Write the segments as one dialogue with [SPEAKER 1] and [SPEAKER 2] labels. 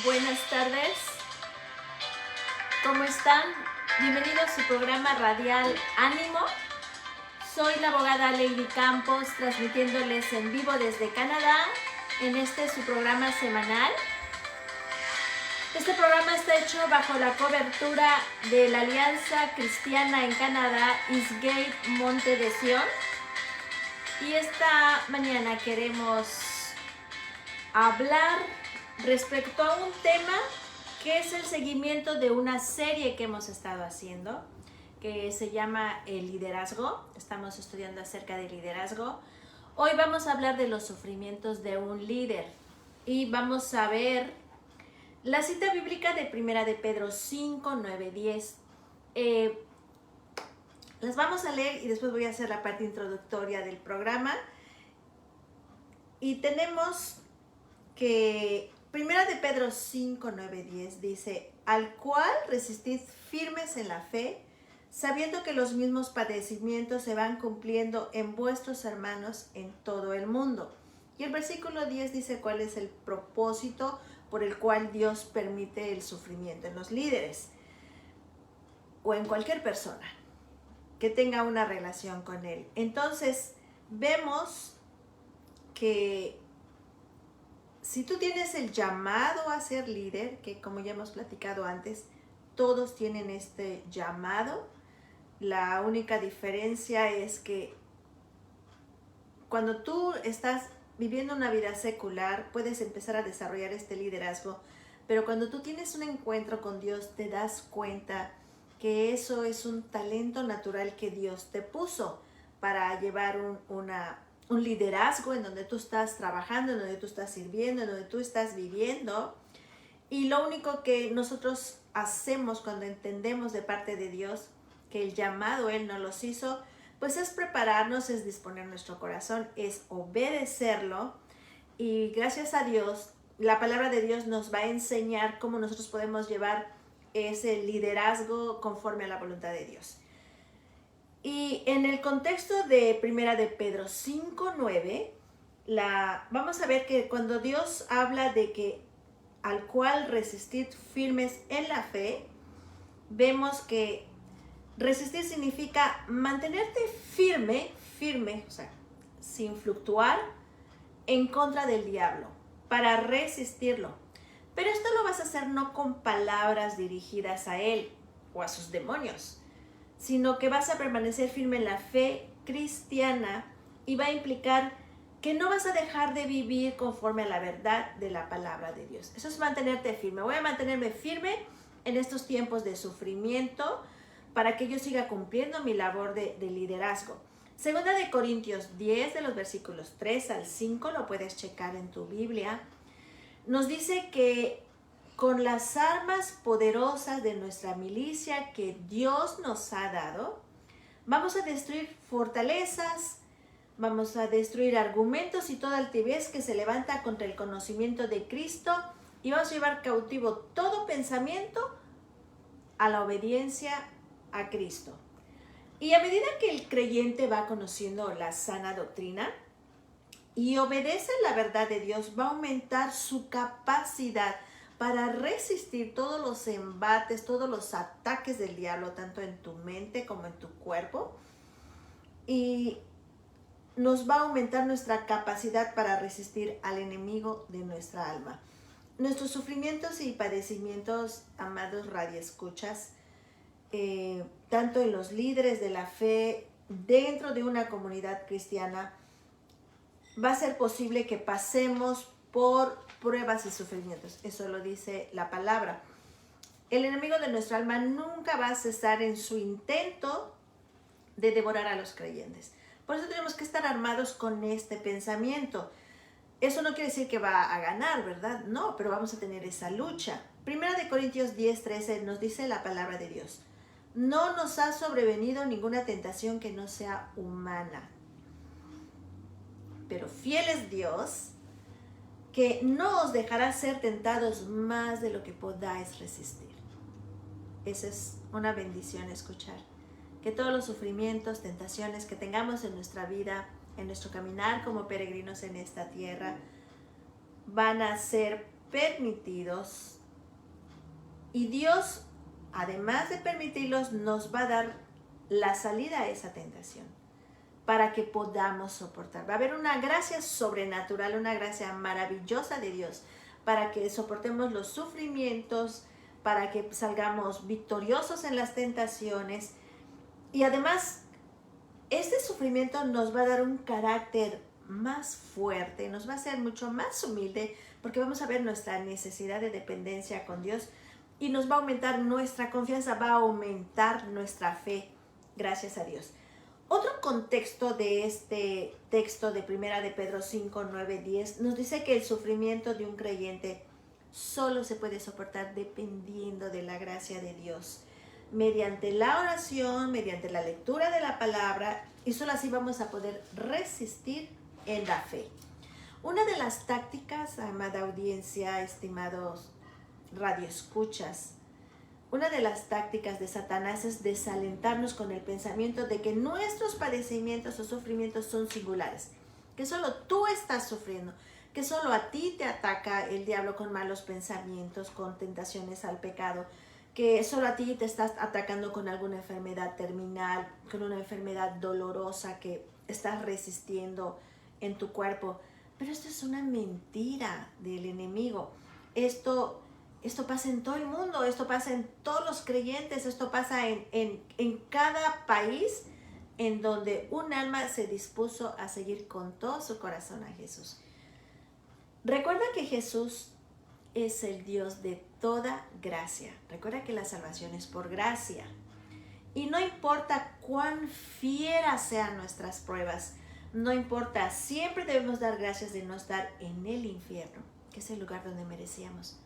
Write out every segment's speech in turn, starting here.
[SPEAKER 1] Buenas tardes, ¿cómo están? Bienvenidos a su programa radial Ánimo. Soy la abogada Lady Campos, transmitiéndoles en vivo desde Canadá en su programa semanal. Este programa está hecho bajo la cobertura de la Alianza Cristiana en Canadá, Eastgate Monte de Sion. Y esta mañana queremos hablar respecto a un tema que es el seguimiento de una serie que hemos estado haciendo, que se llama el liderazgo. Estamos estudiando acerca del liderazgo. Hoy vamos a hablar de los sufrimientos de un líder y vamos a ver la cita bíblica de 1 de Pedro 5, 9, 10. Las vamos a leer y después voy a hacer la parte introductoria del programa. Y tenemos que 1 de Pedro 5, 9, 10 dice: al cual resistid firmes en la fe, sabiendo que los mismos padecimientos se van cumpliendo en vuestros hermanos en todo el mundo. Y el versículo 10 dice cuál es el propósito por el cual Dios permite el sufrimiento en los líderes o en cualquier persona que tenga una relación con Él. Entonces, vemos que si tú tienes el llamado a ser líder, que como ya hemos platicado antes, todos tienen este llamado. La única diferencia es que cuando tú estás viviendo una vida secular, puedes empezar a desarrollar este liderazgo, pero cuando tú tienes un encuentro con Dios, te das cuenta que eso es un talento natural que Dios te puso para llevar un liderazgo en donde tú estás trabajando, en donde tú estás sirviendo, en donde tú estás viviendo. Y lo único que nosotros hacemos cuando entendemos de parte de Dios que el llamado Él nos los hizo, pues es prepararnos, es disponer nuestro corazón, es obedecerlo. Y gracias a Dios, la palabra de Dios nos va a enseñar cómo nosotros podemos llevar ese liderazgo conforme a la voluntad de Dios. Y en el contexto de 1 de Pedro 5, 9, vamos a ver que cuando Dios habla de que al cual resistid firmes en la fe, vemos que resistir significa mantenerte firme, o sea, sin fluctuar en contra del diablo, para resistirlo. Pero esto lo vas a hacer no con palabras dirigidas a él o a sus demonios, sino que vas a permanecer firme en la fe cristiana y va a implicar que no vas a dejar de vivir conforme a la verdad de la palabra de Dios. Eso es mantenerte firme. Voy a mantenerme firme en estos tiempos de sufrimiento para que yo siga cumpliendo mi labor de liderazgo. Segunda de Corintios 10, de los versículos 3 al 5, lo puedes checar en tu Biblia. Nos dice que con las armas poderosas de nuestra milicia que Dios nos ha dado, vamos a destruir fortalezas, vamos a destruir argumentos y toda altivez que se levanta contra el conocimiento de Cristo, y vamos a llevar cautivo todo pensamiento a la obediencia a Cristo. Y a medida que el creyente va conociendo la sana doctrina y obedece la verdad de Dios, va a aumentar su capacidad para resistir todos los embates, todos los ataques del diablo, tanto en tu mente como en tu cuerpo. Y nos va a aumentar nuestra capacidad para resistir al enemigo de nuestra alma. Nuestros sufrimientos y padecimientos, amados radioescuchas, tanto en los líderes de la fe, dentro de una comunidad cristiana, va a ser posible que pasemos por pruebas y sufrimientos. Eso lo dice la palabra. El enemigo de nuestra alma nunca va a cesar en su intento de devorar a los creyentes. Por eso tenemos que estar armados con este pensamiento. Eso no quiere decir que va a ganar, ¿verdad? No, pero vamos a tener esa lucha. 1 de Corintios 10, 13 nos dice la palabra de Dios: no nos ha sobrevenido ninguna tentación que no sea humana, pero fiel es Dios, que no os dejará ser tentados más de lo que podáis resistir. Esa es una bendición escuchar. Que todos los sufrimientos, tentaciones que tengamos en nuestra vida, en nuestro caminar como peregrinos en esta tierra, van a ser permitidos y Dios, además de permitirlos, nos va a dar la salida a esa tentación para que podamos soportar. Va a haber una gracia sobrenatural, una gracia maravillosa de Dios para que soportemos los sufrimientos, para que salgamos victoriosos en las tentaciones. Y además, este sufrimiento nos va a dar un carácter más fuerte, nos va a hacer mucho más humilde, porque vamos a ver nuestra necesidad de dependencia con Dios y nos va a aumentar nuestra confianza, va a aumentar nuestra fe, gracias a Dios. Otro contexto de este texto de 1 de Pedro 5, 9, 10 nos dice que el sufrimiento de un creyente solo se puede soportar dependiendo de la gracia de Dios, mediante la oración, mediante la lectura de la palabra, y solo así vamos a poder resistir en la fe. Una de las tácticas, amada audiencia, estimados radioescuchas, una de las tácticas de Satanás es desalentarnos con el pensamiento de que nuestros padecimientos o sufrimientos son singulares, que solo tú estás sufriendo, que solo a ti te ataca el diablo con malos pensamientos, con tentaciones al pecado, que solo a ti te estás atacando con alguna enfermedad terminal, con una enfermedad dolorosa que estás resistiendo en tu cuerpo. Pero esto es una mentira del enemigo. Esto pasa en todo el mundo, esto pasa en todos los creyentes, esto pasa en cada país en donde un alma se dispuso a seguir con todo su corazón a Jesús. Recuerda que Jesús es el Dios de toda gracia. Recuerda que la salvación es por gracia. Y no importa cuán fieras sean nuestras pruebas, no importa, siempre debemos dar gracias de no estar en el infierno, que es el lugar donde merecíamos.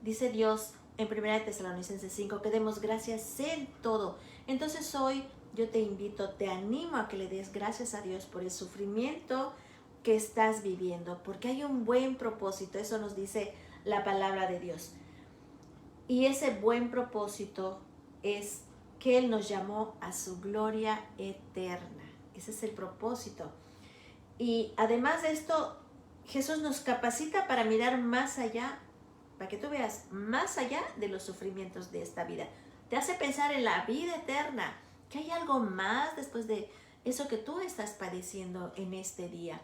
[SPEAKER 1] Dice Dios en 1 Tesalonicenses 5 que demos gracias en todo. Entonces hoy yo te invito, te animo a que le des gracias a Dios por el sufrimiento que estás viviendo, porque hay un buen propósito, eso nos dice la palabra de Dios. Y ese buen propósito es que Él nos llamó a su gloria eterna. Ese es el propósito. Y además de esto, Jesús nos capacita para mirar más allá, para que tú veas más allá de los sufrimientos de esta vida. Te hace pensar en la vida eterna, que hay algo más después de eso que tú estás padeciendo en este día.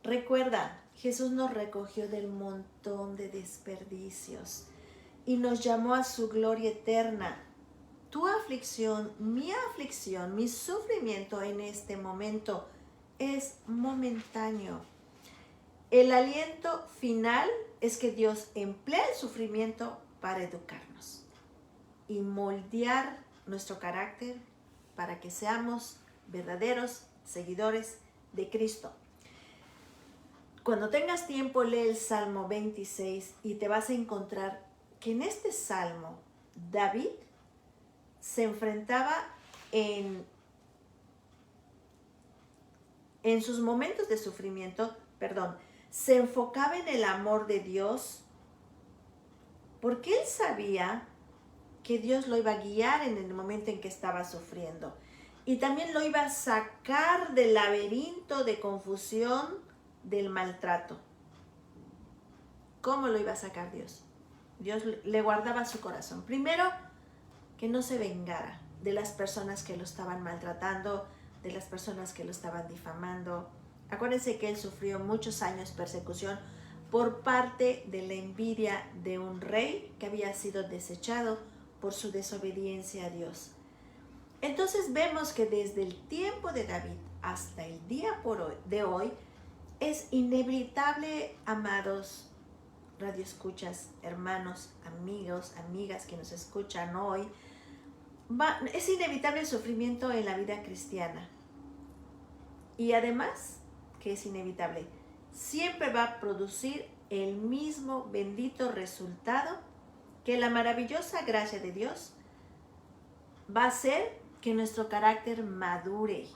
[SPEAKER 1] Recuerda, Jesús nos recogió del montón de desperdicios y nos llamó a su gloria eterna. Tu aflicción, mi sufrimiento en este momento es momentáneo. El aliento final es que Dios emplea el sufrimiento para educarnos y moldear nuestro carácter para que seamos verdaderos seguidores de Cristo. Cuando tengas tiempo, lee el Salmo 26 y te vas a encontrar que en este Salmo David se enfrentaba en sus momentos de sufrimiento, se enfocaba en el amor de Dios porque él sabía que Dios lo iba a guiar en el momento en que estaba sufriendo y también lo iba a sacar del laberinto de confusión del maltrato. ¿Cómo lo iba a sacar Dios? Dios le guardaba su corazón. Primero, que no se vengara de las personas que lo estaban maltratando, de las personas que lo estaban difamando. Acuérdense que él sufrió muchos años persecución por parte de la envidia de un rey que había sido desechado por su desobediencia a Dios. Entonces vemos que desde el tiempo de David hasta el día de hoy, es inevitable, amados radioescuchas, hermanos, amigos, amigas que nos escuchan hoy, es inevitable el sufrimiento en la vida cristiana. Y además, que es inevitable, siempre va a producir el mismo bendito resultado, que la maravillosa gracia de Dios va a hacer que nuestro carácter madure.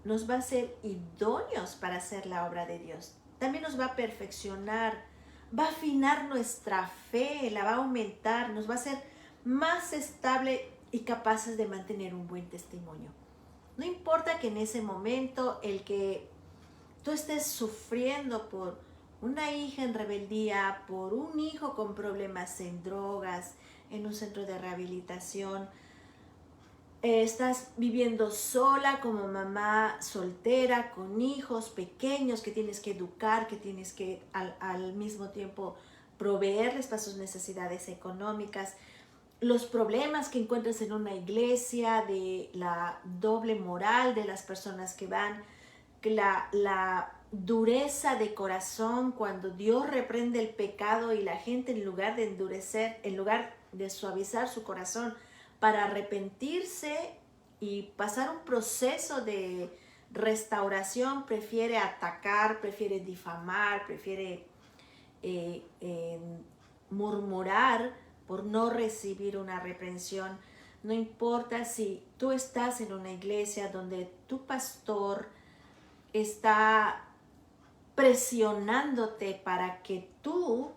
[SPEAKER 1] Nos va a hacer idóneos para hacer la obra de Dios. También nos va a perfeccionar, va a afinar nuestra fe, la va a aumentar, nos va a hacer más estable y capaces de mantener un buen testimonio. No importa que en ese momento el que tú estés sufriendo por una hija en rebeldía, por un hijo con problemas en drogas, en un centro de rehabilitación, estás viviendo sola como mamá soltera, con hijos pequeños que tienes que educar, que tienes que al mismo tiempo proveerles para sus necesidades económicas, los problemas que encuentras en una iglesia, de la doble moral de las personas que van, la dureza de corazón cuando Dios reprende el pecado y la gente en lugar de endurecer, en lugar de suavizar su corazón para arrepentirse y pasar un proceso de restauración, prefiere atacar, prefiere difamar, prefiere eh, eh, murmurar por no recibir una reprensión. No importa si tú estás en una iglesia donde tu pastor está presionándote para que tú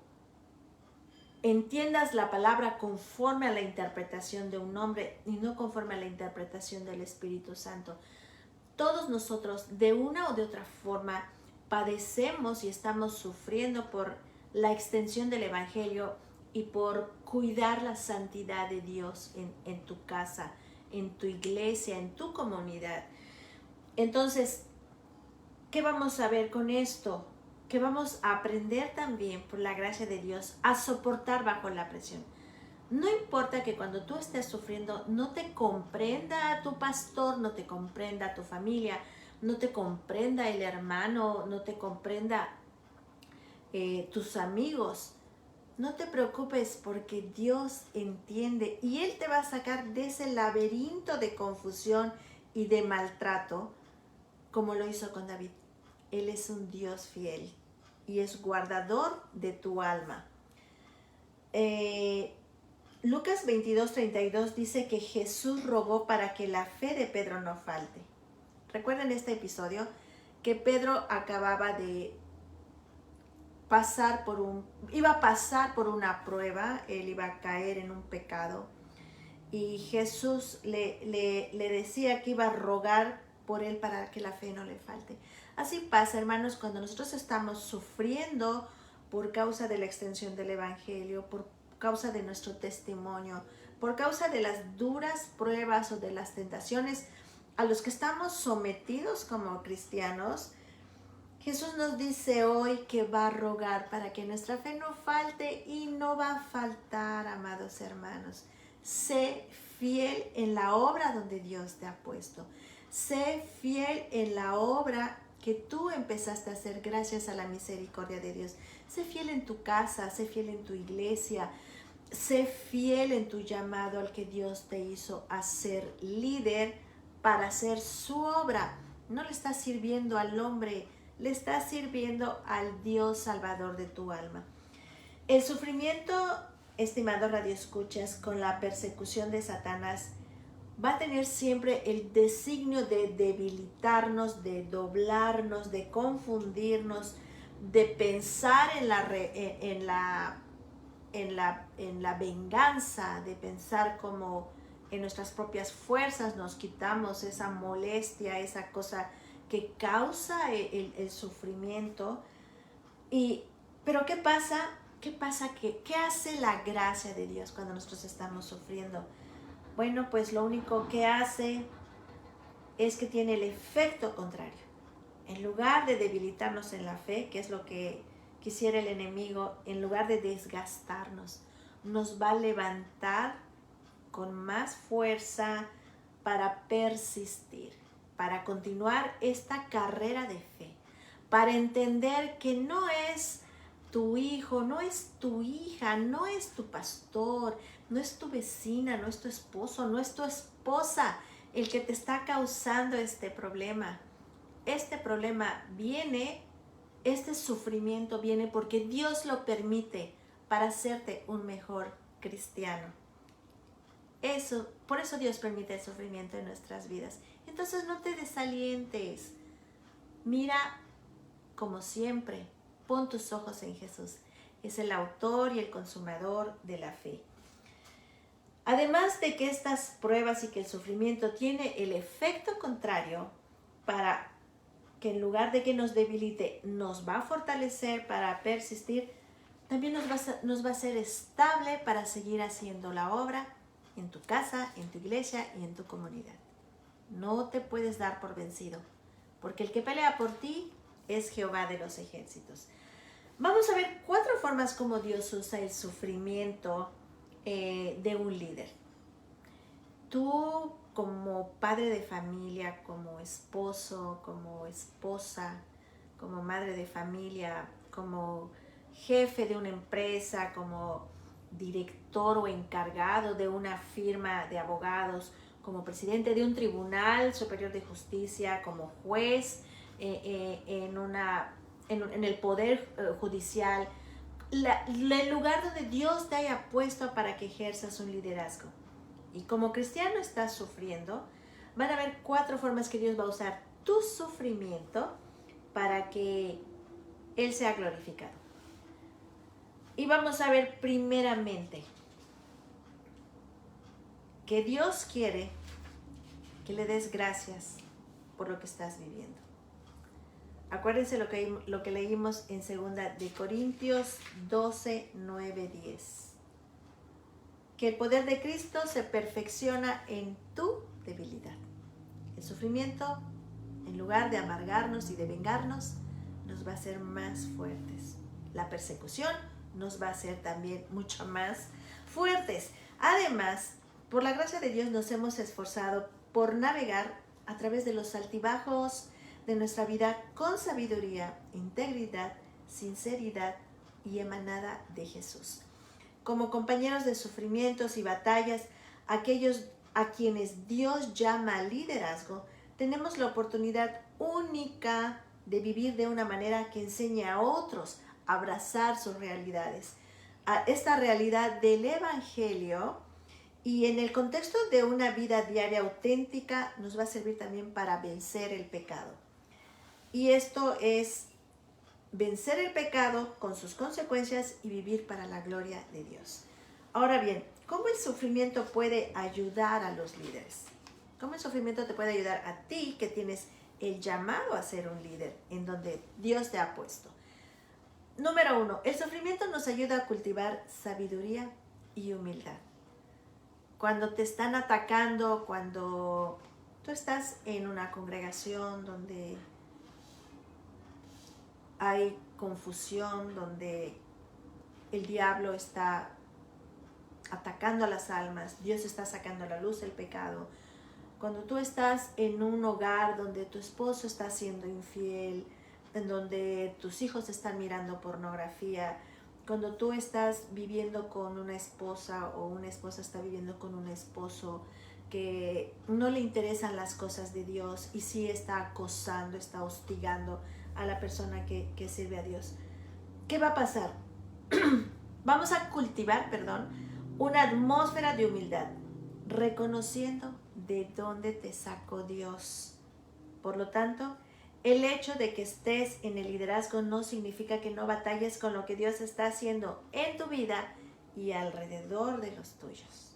[SPEAKER 1] entiendas la palabra conforme a la interpretación de un hombre y no conforme a la interpretación del Espíritu Santo. Todos nosotros, de una o de otra forma, padecemos y estamos sufriendo por la extensión del Evangelio y por cuidar la santidad de Dios en tu casa, en tu iglesia, en tu comunidad. Entonces, ¿qué vamos a ver con esto? Que vamos a aprender también, por la gracia de Dios, a soportar bajo la presión. No importa que cuando tú estés sufriendo no te comprenda tu pastor, no te comprenda tu familia, no te comprenda el hermano, no te comprenda tus amigos. No te preocupes porque Dios entiende y Él te va a sacar de ese laberinto de confusión y de maltrato como lo hizo con David. Él es un Dios fiel y es guardador de tu alma. Lucas 22:32 dice que Jesús rogó para que la fe de Pedro no falte. Recuerden este episodio que Pedro acababa de iba a pasar por una prueba, él iba a caer en un pecado y Jesús le decía que iba a rogar por él para que la fe no le falte. Así pasa, hermanos, cuando nosotros estamos sufriendo por causa de la extensión del Evangelio, por causa de nuestro testimonio, por causa de las duras pruebas o de las tentaciones a los que estamos sometidos como cristianos. Jesús nos dice hoy que va a rogar para que nuestra fe no falte y no va a faltar, amados hermanos. Sé fiel en la obra donde Dios te ha puesto. Sé fiel en la obra que tú empezaste a hacer gracias a la misericordia de Dios. Sé fiel en tu casa, sé fiel en tu iglesia, sé fiel en tu llamado al que Dios te hizo a ser líder para hacer su obra. No le estás sirviendo al hombre, le estás sirviendo al Dios salvador de tu alma. El sufrimiento, estimado radioescuchas, con la persecución de Satanás, va a tener siempre el designio de debilitarnos, de doblarnos, de confundirnos, de pensar en la venganza, de pensar como en nuestras propias fuerzas nos quitamos esa molestia, esa cosa que causa el sufrimiento. Pero ¿qué pasa? ¿Qué hace la gracia de Dios cuando nosotros estamos sufriendo? Bueno, pues lo único que hace es que tiene el efecto contrario. En lugar de debilitarnos en la fe, que es lo que quisiera el enemigo, en lugar de desgastarnos, nos va a levantar con más fuerza para persistir, para continuar esta carrera de fe, para entender que no es tu hijo, no es tu hija, no es tu pastor, no es tu vecina, no es tu esposo, no es tu esposa el que te está causando este problema. Este problema viene, este sufrimiento viene porque Dios lo permite para hacerte un mejor cristiano. Por eso Dios permite el sufrimiento en nuestras vidas. Entonces no te desalientes. Mira, como siempre, pon tus ojos en Jesús. Es el autor y el consumador de la fe. Además de que estas pruebas y que el sufrimiento tiene el efecto contrario para que en lugar de que nos debilite, nos va a fortalecer para persistir, también nos va a hacer estable para seguir haciendo la obra en tu casa, en tu iglesia y en tu comunidad. No te puedes dar por vencido, porque el que pelea por ti es Jehová de los ejércitos. Vamos a ver 4 formas como Dios usa el sufrimiento de un líder. Tú, como padre de familia, como esposo, como esposa, como madre de familia, como jefe de una empresa, como director o encargado de una firma de abogados, como presidente de un tribunal superior de justicia, como juez en el poder judicial, el lugar donde Dios te haya puesto para que ejerzas un liderazgo. Y como cristiano estás sufriendo, van a haber 4 formas que Dios va a usar tu sufrimiento para que Él sea glorificado. Y vamos a ver primeramente que Dios quiere que le des gracias por lo que estás viviendo. Acuérdense lo que leímos en 2 de Corintios 12, 9, 10. Que el poder de Cristo se perfecciona en tu debilidad. El sufrimiento, en lugar de amargarnos y de vengarnos, nos va a hacer más fuertes. La persecución nos va a hacer también mucho más fuertes. Además, por la gracia de Dios nos hemos esforzado por navegar a través de los altibajos de nuestra vida con sabiduría, integridad, sinceridad y emanada de Jesús. Como compañeros de sufrimientos y batallas, aquellos a quienes Dios llama liderazgo, tenemos la oportunidad única de vivir de una manera que enseñe a otros a abrazar sus realidades, a esta realidad del Evangelio, y en el contexto de una vida diaria auténtica nos va a servir también para vencer el pecado. Y esto es vencer el pecado con sus consecuencias y vivir para la gloria de Dios. Ahora bien, ¿cómo el sufrimiento puede ayudar a los líderes? ¿Cómo el sufrimiento te puede ayudar a ti que tienes el llamado a ser un líder en donde Dios te ha puesto? Número 1, el sufrimiento nos ayuda a cultivar sabiduría y humildad. Cuando te están atacando, cuando tú estás en una congregación donde hay confusión, donde el diablo está atacando a las almas, Dios está sacando a la luz el pecado. Cuando tú estás en un hogar donde tu esposo está siendo infiel, en donde tus hijos están mirando pornografía, cuando tú estás viviendo con una esposa o una esposa está viviendo con un esposo que no le interesan las cosas de Dios y sí está acosando, está hostigando a la persona que sirve a Dios. ¿Qué va a pasar? Vamos a cultivar, una atmósfera de humildad, reconociendo de dónde te sacó Dios. Por lo tanto, el hecho de que estés en el liderazgo no significa que no batalles con lo que Dios está haciendo en tu vida y alrededor de los tuyos,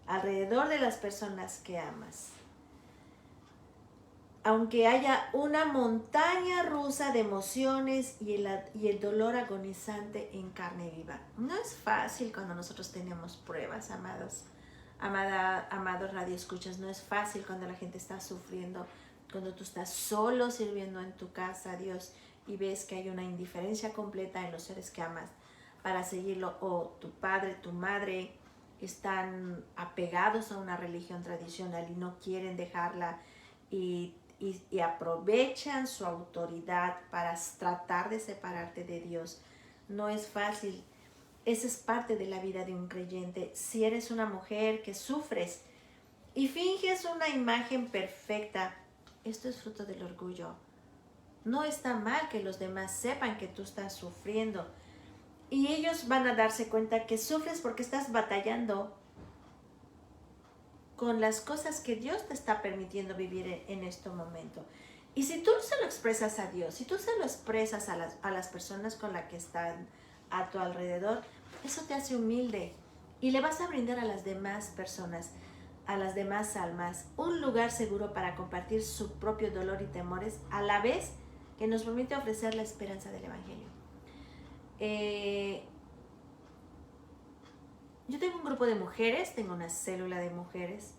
[SPEAKER 1] alrededor de las personas que amas. Aunque haya una montaña rusa de emociones y el dolor agonizante en carne viva. No es fácil cuando nosotros tenemos pruebas, amados radioescuchas. No es fácil cuando la gente está sufriendo, cuando tú estás solo sirviendo en tu casa a Dios y ves que hay una indiferencia completa en los seres que amas para seguirlo, o tu padre, tu madre están apegados a una religión tradicional y no quieren dejarla y aprovechan su autoridad para tratar de separarte de Dios. No es fácil. Esa es parte de la vida de un creyente. Si eres una mujer que sufres y finges una imagen perfecta, esto es fruto del orgullo. No está mal que los demás sepan que tú estás sufriendo y ellos van a darse cuenta que sufres porque estás batallando con las cosas que Dios te está permitiendo vivir en este momento. Y si tú se lo expresas a Dios, si tú se lo expresas a las personas con las que están a tu alrededor, eso te hace humilde y le vas a brindar a las demás personas a las demás almas un lugar seguro para compartir su propio dolor y temores, a la vez que nos permite ofrecer la esperanza del Evangelio. Yo tengo un grupo de mujeres, tengo una célula de mujeres,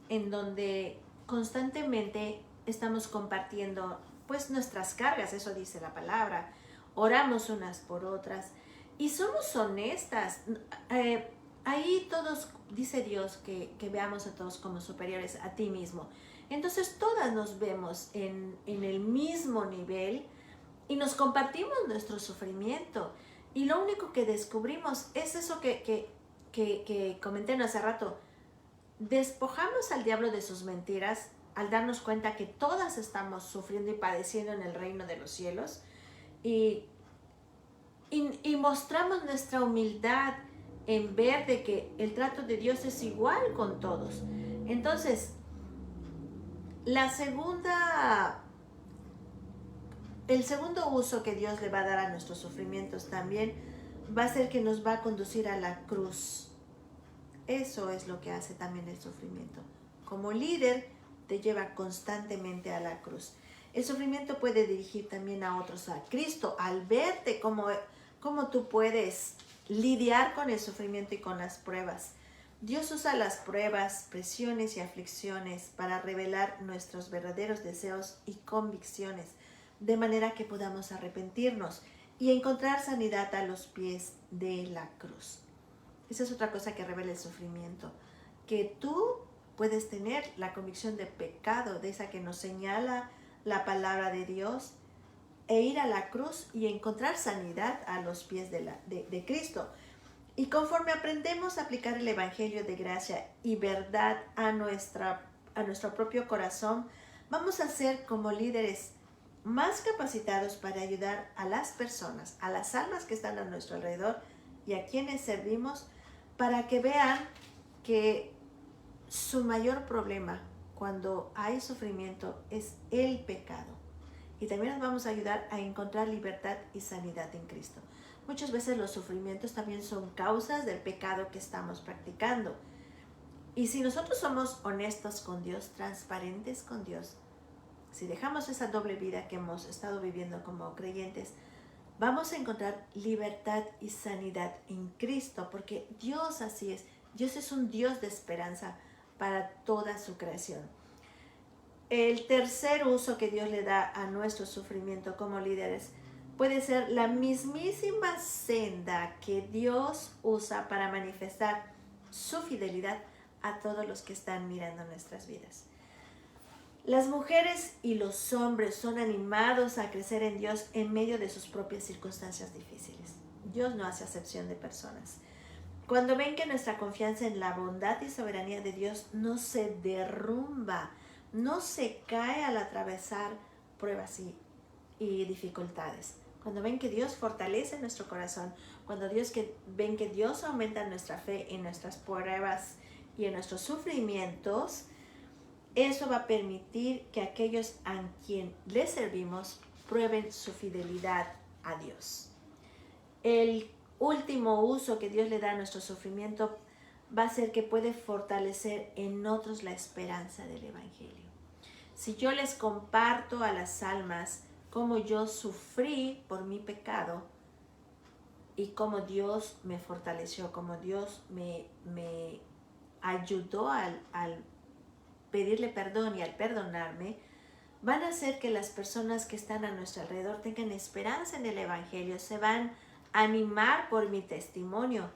[SPEAKER 1] en donde constantemente estamos compartiendo pues nuestras cargas, eso dice la palabra, oramos unas por otras y somos honestas. Ahí todos, dice Dios que veamos a todos como superiores a ti mismo. Entonces todas nos vemos en el mismo nivel y nos compartimos nuestro sufrimiento. Y lo único que descubrimos es eso que comenté hace rato. Despojamos al diablo de sus mentiras al darnos cuenta que todas estamos sufriendo y padeciendo en el reino de los cielos. Y mostramos nuestra humildad en ver de que el trato de Dios es igual con todos. Entonces, el segundo uso que Dios le va a dar a nuestros sufrimientos también va a ser que nos va a conducir a la cruz. Eso es lo que hace también el sufrimiento. Como líder, te lleva constantemente a la cruz. El sufrimiento puede dirigir también a otros a Cristo, al verte cómo tú puedes lidiar con el sufrimiento y con las pruebas. Dios usa las pruebas, presiones y aflicciones para revelar nuestros verdaderos deseos y convicciones, de manera que podamos arrepentirnos y encontrar sanidad a los pies de la cruz. Esa es otra cosa que revela el sufrimiento, que tú puedes tener la convicción de pecado, de esa que nos señala la palabra de Dios, e ir a la cruz y encontrar sanidad a los pies de Cristo. Y conforme aprendemos a aplicar el Evangelio de gracia y verdad a nuestro propio corazón, vamos a ser como líderes más capacitados para ayudar a las personas, a las almas que están a nuestro alrededor y a quienes servimos, para que vean que su mayor problema cuando hay sufrimiento es el pecado. Y también nos vamos a ayudar a encontrar libertad y sanidad en Cristo. Muchas veces los sufrimientos también son causas del pecado que estamos practicando. Y si nosotros somos honestos con Dios, transparentes con Dios, si dejamos esa doble vida que hemos estado viviendo como creyentes, vamos a encontrar libertad y sanidad en Cristo, porque Dios así es. Dios es un Dios de esperanza para toda su creación. El tercer uso que Dios le da a nuestro sufrimiento como líderes puede ser la mismísima senda que Dios usa para manifestar su fidelidad a todos los que están mirando nuestras vidas. Las mujeres y los hombres son animados a crecer en Dios en medio de sus propias circunstancias difíciles. Dios no hace acepción de personas. Cuando ven que nuestra confianza en la bondad y soberanía de Dios no se derrumba, no se cae al atravesar pruebas y dificultades. Cuando ven que Dios fortalece nuestro corazón, cuando ven que Dios aumenta nuestra fe en nuestras pruebas y en nuestros sufrimientos, eso va a permitir que aquellos a quien les servimos prueben su fidelidad a Dios. El último uso que Dios le da a nuestro sufrimiento va a ser que puede fortalecer en otros la esperanza del Evangelio. Si yo les comparto a las almas cómo yo sufrí por mi pecado y cómo Dios me fortaleció, cómo Dios me ayudó al pedirle perdón y al perdonarme, van a hacer que las personas que están a nuestro alrededor tengan esperanza en el Evangelio, se van a animar por mi testimonio.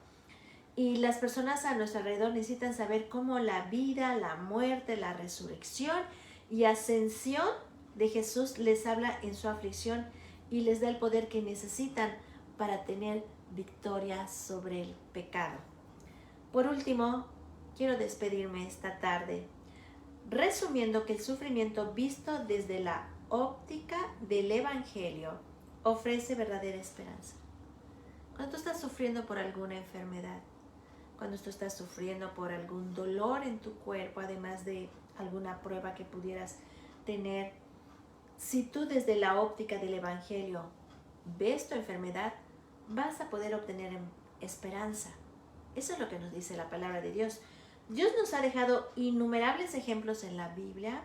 [SPEAKER 1] Y las personas a nuestro alrededor necesitan saber cómo la vida, la muerte, la resurrección y ascensión de Jesús les habla en su aflicción y les da el poder que necesitan para tener victoria sobre el pecado. Por último, quiero despedirme esta tarde resumiendo que el sufrimiento visto desde la óptica del Evangelio ofrece verdadera esperanza. Cuando tú estás sufriendo por alguna enfermedad, cuando tú estás sufriendo por algún dolor en tu cuerpo, además de alguna prueba que pudieras tener, si tú desde la óptica del Evangelio ves tu enfermedad, vas a poder obtener esperanza. Eso es lo que nos dice la palabra de Dios. Dios nos ha dejado innumerables ejemplos en la Biblia,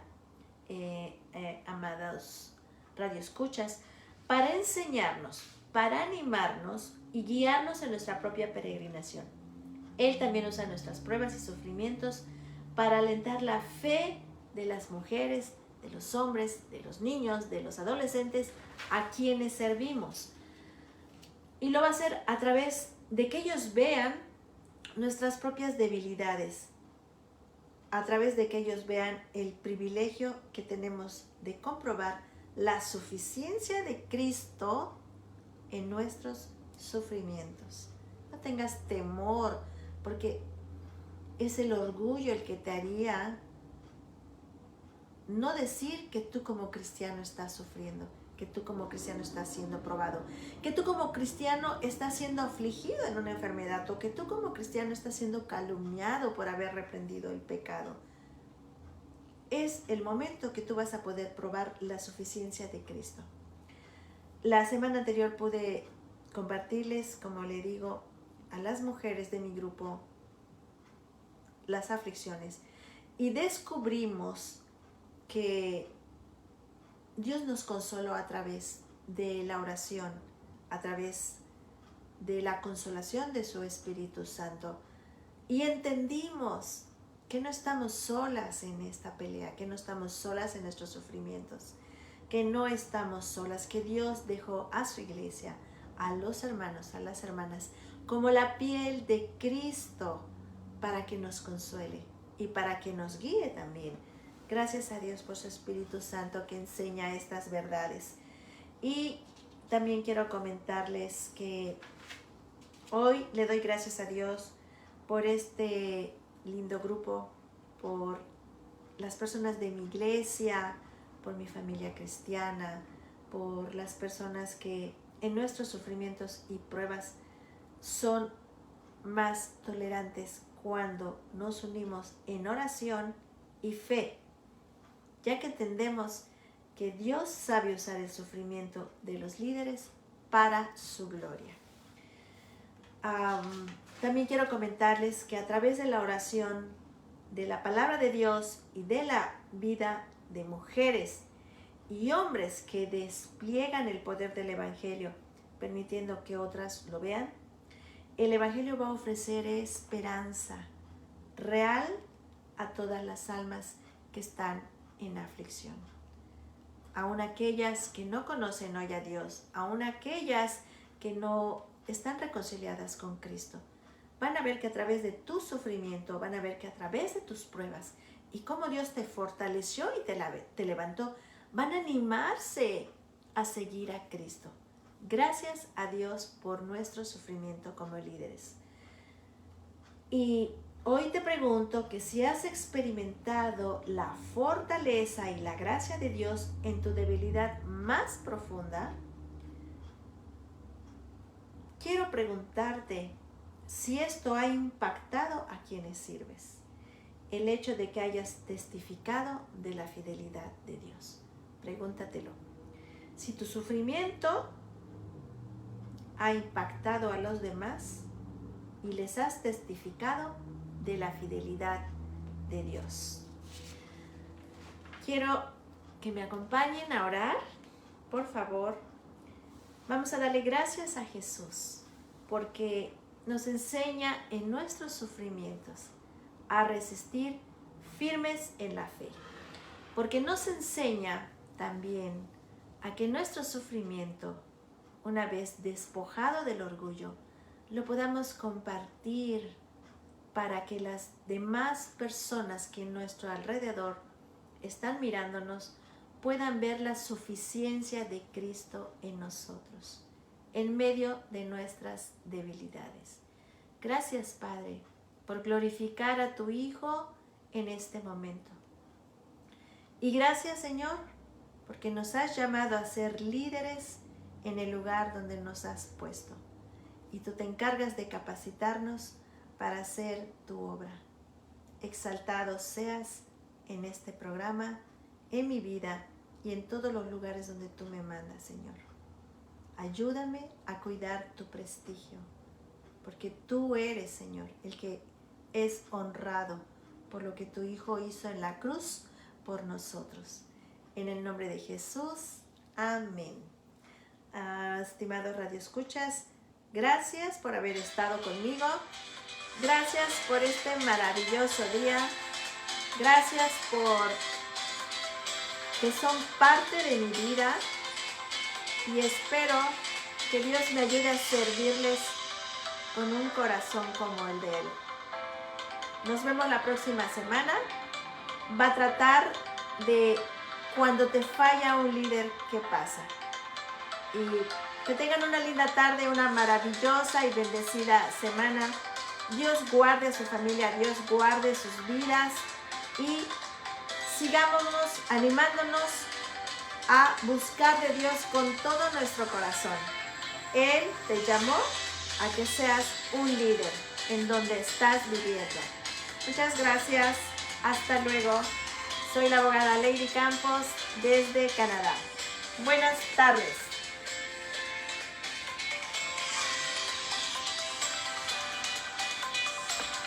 [SPEAKER 1] amados radioescuchas, para enseñarnos, para animarnos y guiarnos en nuestra propia peregrinación. Él también usa nuestras pruebas y sufrimientos para alentar la fe de las mujeres, de los hombres, de los niños, de los adolescentes a quienes servimos. Y lo va a hacer a través de que ellos vean nuestras propias debilidades, a través de que ellos vean el privilegio que tenemos de comprobar la suficiencia de Cristo en nuestros sufrimientos. No tengas temor, porque es el orgullo el que te haría no decir que tú como cristiano estás sufriendo, que tú como cristiano estás siendo probado, que tú como cristiano estás siendo afligido en una enfermedad, o que tú como cristiano estás siendo calumniado por haber reprendido el pecado. Es el momento que tú vas a poder probar la suficiencia de Cristo. La semana anterior pude compartirles, como le digo, a las mujeres de mi grupo, las aflicciones, y descubrimos que Dios nos consoló a través de la oración, a través de la consolación de su Espíritu Santo, y entendimos que no estamos solas en esta pelea, que no estamos solas en nuestros sufrimientos, que no estamos solas, que Dios dejó a su iglesia, a los hermanos, a las hermanas, como la piel de Cristo, para que nos consuele y para que nos guíe también. Gracias a Dios por su Espíritu Santo que enseña estas verdades. Y también quiero comentarles que hoy le doy gracias a Dios por este lindo grupo, por las personas de mi iglesia, por mi familia cristiana, por las personas que en nuestros sufrimientos y pruebas son más tolerantes cuando nos unimos en oración y fe, ya que entendemos que Dios sabe usar el sufrimiento de los líderes para su gloria. También quiero comentarles que a través de la oración, de la palabra de Dios y de la vida de mujeres y hombres que despliegan el poder del Evangelio, permitiendo que otras lo vean, el Evangelio va a ofrecer esperanza real a todas las almas que están en aflicción. Aún aquellas que no conocen hoy a Dios, aún aquellas que no están reconciliadas con Cristo, van a ver que a través de tu sufrimiento, van a ver que a través de tus pruebas y cómo Dios te fortaleció y te levantó, van a animarse a seguir a Cristo. Gracias a Dios por nuestro sufrimiento como líderes. Y hoy te pregunto que si has experimentado la fortaleza y la gracia de Dios en tu debilidad más profunda, quiero preguntarte si esto ha impactado a quienes sirves. El hecho de que hayas testificado de la fidelidad de Dios. Pregúntatelo. Si tu sufrimiento ha impactado a los demás y les has testificado de la fidelidad de Dios. Quiero que me acompañen a orar, por favor. Vamos a darle gracias a Jesús porque nos enseña en nuestros sufrimientos a resistir firmes en la fe, porque nos enseña también a que nuestro sufrimiento, una vez despojado del orgullo, lo podamos compartir para que las demás personas que en nuestro alrededor están mirándonos puedan ver la suficiencia de Cristo en nosotros, en medio de nuestras debilidades. Gracias, Padre, por glorificar a tu Hijo en este momento. Y gracias, Señor, porque nos has llamado a ser líderes en el lugar donde nos has puesto. Y tú te encargas de capacitarnos para hacer tu obra. Exaltado seas en este programa, en mi vida y en todos los lugares donde tú me mandas, Señor. Ayúdame a cuidar tu prestigio, porque tú eres, Señor, el que es honrado por lo que tu Hijo hizo en la cruz por nosotros. En el nombre de Jesús, amén. Estimados radioescuchas, gracias por haber estado conmigo. Gracias por este maravilloso día. Gracias por que son parte de mi vida. Y espero que Dios me ayude a servirles con un corazón como el de Él. Nos vemos la próxima semana. Va a tratar de cuando te falla un líder, ¿qué pasa? Y que tengan una linda tarde, una maravillosa y bendecida semana. Dios guarde a su familia, Dios guarde sus vidas y sigámonos animándonos a buscar de Dios con todo nuestro corazón. Él te llamó a que seas un líder en donde estás viviendo. Muchas gracias. Hasta luego. Soy la abogada Lady Campos desde Canadá. Buenas tardes.